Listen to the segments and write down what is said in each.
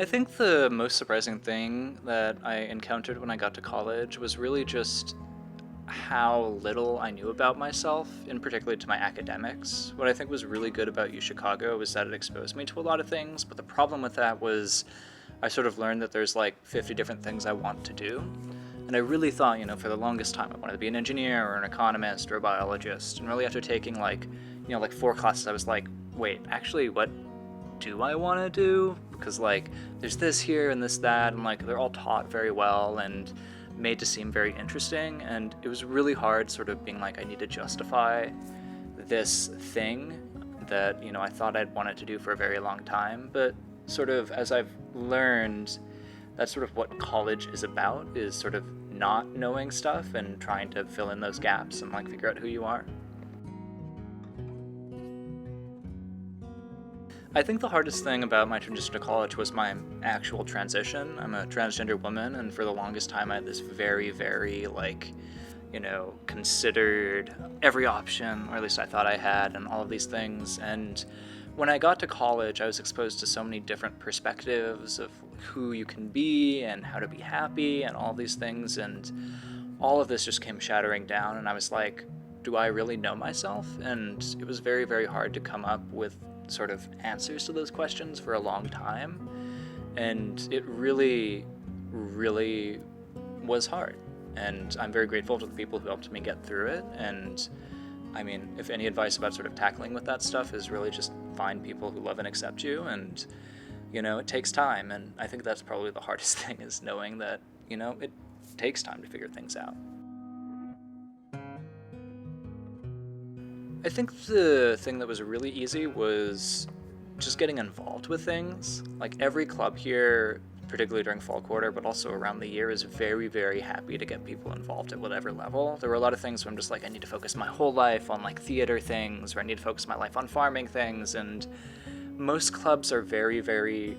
I think the most surprising thing that I encountered when I got to college was really just how little I knew about myself, in particular to my academics. What I think was really good about UChicago was that it exposed me to a lot of things, but the problem with that was I sort of learned that there's like 50 different things I want to do. And I really thought, for the longest time I wanted to be an engineer or an economist or a biologist. And really after taking like 4 classes, I was like, wait, actually, what do I want to do? Because like there's this here and this that, and like they're all taught very well and made to seem very interesting. And it was really hard sort of being like, I need to justify this thing that I thought I'd wanted to do for a very long time. But sort of as I've learned, that's sort of what college is about, is sort of not knowing stuff and trying to fill in those gaps and like figure out who you are. I think the hardest thing about my transition to college was my actual transition. I'm a transgender woman, and for the longest time I had this very, very, considered every option, or at least I thought I had, and all of these things. And when I got to college, I was exposed to so many different perspectives of who you can be and how to be happy and all these things, and all of this just came shattering down, and I was like, do I really know myself? And it was very, very hard to come up with sort of answers to those questions for a long time, and it really, really was hard. And I'm very grateful to the people who helped me get through it. And I mean, if any advice about sort of tackling with that stuff is really just find people who love and accept you, and it takes time. And I think that's probably the hardest thing, is knowing that it takes time to figure things out. I think the thing that was really easy was just getting involved with things. Like every club here, particularly during fall quarter, but also around the year, is very, very happy to get people involved at whatever level. There were a lot of things where I'm just like, I need to focus my whole life on like theater things, or I need to focus my life on farming things, and most clubs are very, very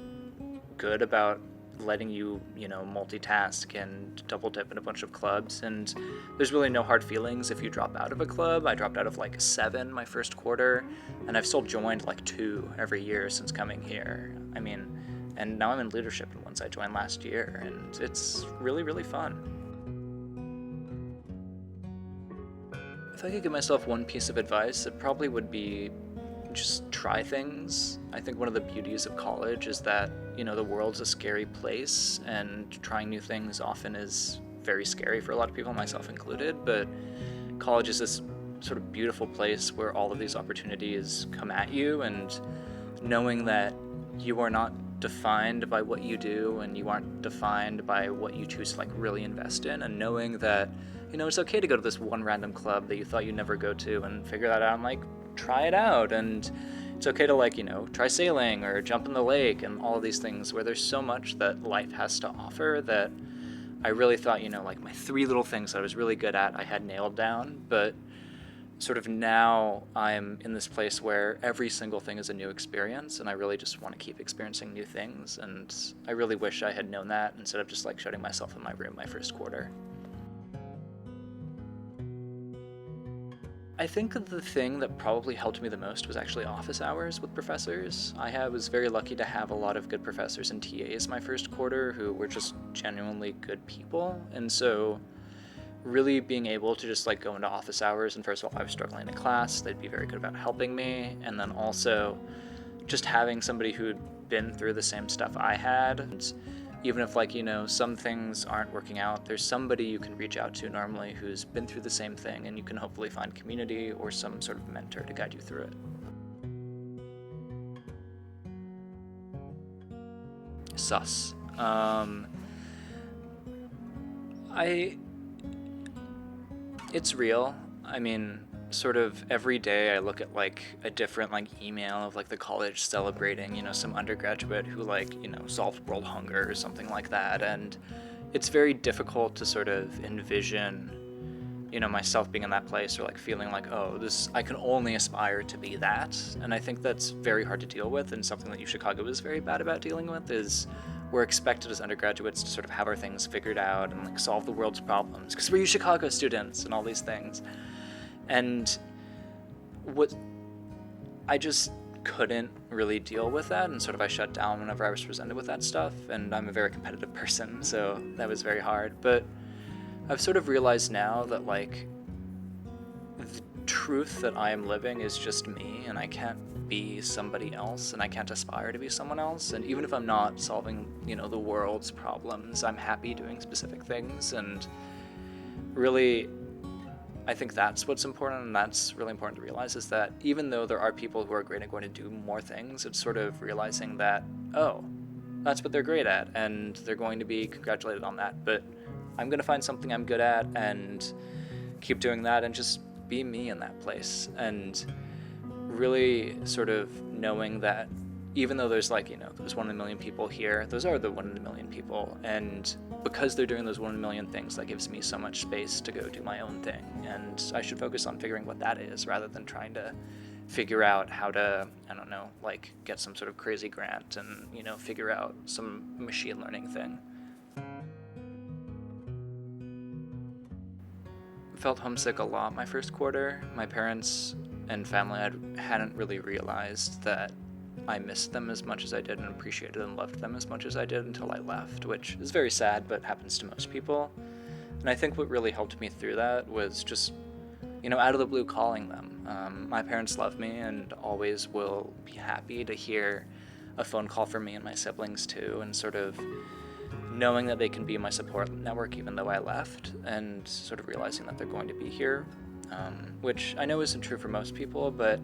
good about letting you, multitask and double dip in a bunch of clubs, and there's really no hard feelings if you drop out of a club. I dropped out of like 7 my first quarter, and I've still joined like 2 every year since coming here. I mean, and now I'm in leadership in ones I joined last year, and it's really, really fun. If I could give myself one piece of advice, it probably would be just try things. I think one of the beauties of college is that, the world's a scary place, and trying new things often is very scary for a lot of people, myself included, but college is this sort of beautiful place where all of these opportunities come at you, and knowing that you are not defined by what you do, and you aren't defined by what you choose to like really invest in, and knowing that, it's okay to go to this one random club that you thought you'd never go to and figure that out and like try it out, and it's okay to try sailing or jump in the lake and all of these things, where there's so much that life has to offer that I really thought, like my 3 little things that I was really good at, I had nailed down. But sort of now I'm in this place where every single thing is a new experience, and I really just want to keep experiencing new things, and I really wish I had known that instead of just like shutting myself in my room my first quarter. I think the thing that probably helped me the most was actually office hours with professors. Was very lucky to have a lot of good professors and TAs my first quarter who were just genuinely good people. And so really being able to just like go into office hours, and first of all, if I was struggling in class, they'd be very good about helping me. And then also just having somebody who'd been through the same stuff I had. And even if some things aren't working out, there's somebody you can reach out to normally who's been through the same thing, and you can hopefully find community or some sort of mentor to guide you through it. Sus. It's real. I mean, sort of every day I look at like a different like email of like the college celebrating, some undergraduate who solved world hunger or something like that, and it's very difficult to sort of envision, myself being in that place, or like feeling like, oh, I can only aspire to be that. And I think that's very hard to deal with, and something that UChicago is very bad about dealing with is we're expected as undergraduates to sort of have our things figured out and like solve the world's problems because we're UChicago students and all these things. And what I just couldn't really deal with that, and sort of I shut down whenever I was presented with that stuff, and I'm a very competitive person, so that was very hard. But I've sort of realized now that, like, the truth that I am living is just me, and I can't be somebody else, and I can't aspire to be someone else. And even if I'm not solving, the world's problems, I'm happy doing specific things. And really, I think that's what's important, and that's really important to realize, is that even though there are people who are great at going to do more things, it's sort of realizing that, oh, that's what they're great at, and they're going to be congratulated on that. But I'm going to find something I'm good at and keep doing that and just be me in that place. And really sort of knowing that even though there's there's 1 in a million people here, those are the 1 in a million people. And because they're doing those 1 in a million things, that gives me so much space to go do my own thing. And I should focus on figuring what that is rather than trying to figure out how to, I don't know, get some sort of crazy grant and, figure out some machine learning thing. Felt homesick a lot my first quarter. My parents and family hadn't really realized that I missed them as much as I did and appreciated and loved them as much as I did until I left, which is very sad, but happens to most people. And I think what really helped me through that was just, out of the blue calling them. My parents love me and always will be happy to hear a phone call from me and my siblings too, and sort of knowing that they can be my support network even though I left, and sort of realizing that they're going to be here, which I know isn't true for most people, but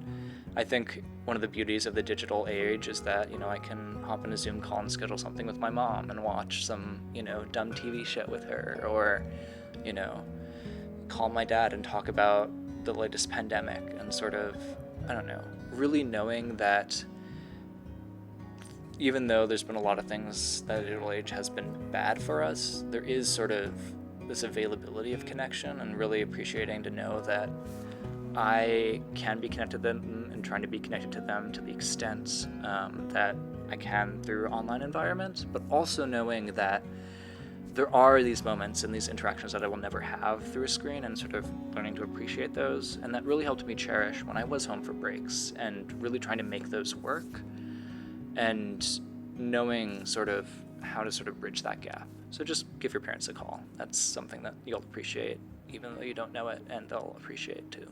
I think one of the beauties of the digital age is that, I can hop in a Zoom call and schedule something with my mom and watch some, dumb TV show with her, or, call my dad and talk about the latest pandemic, and sort of, I don't know, really knowing that even though there's been a lot of things that the digital age has been bad for us, there is sort of this availability of connection, and really appreciating to know that I can be connected to them and trying to be connected to them to the extent that I can through online environments, but also knowing that there are these moments and these interactions that I will never have through a screen, and sort of learning to appreciate those. And that really helped me cherish when I was home for breaks, and really trying to make those work, and knowing sort of how to sort of bridge that gap. So just give your parents a call. That's something that you'll appreciate, even though you don't know it, and they'll appreciate too.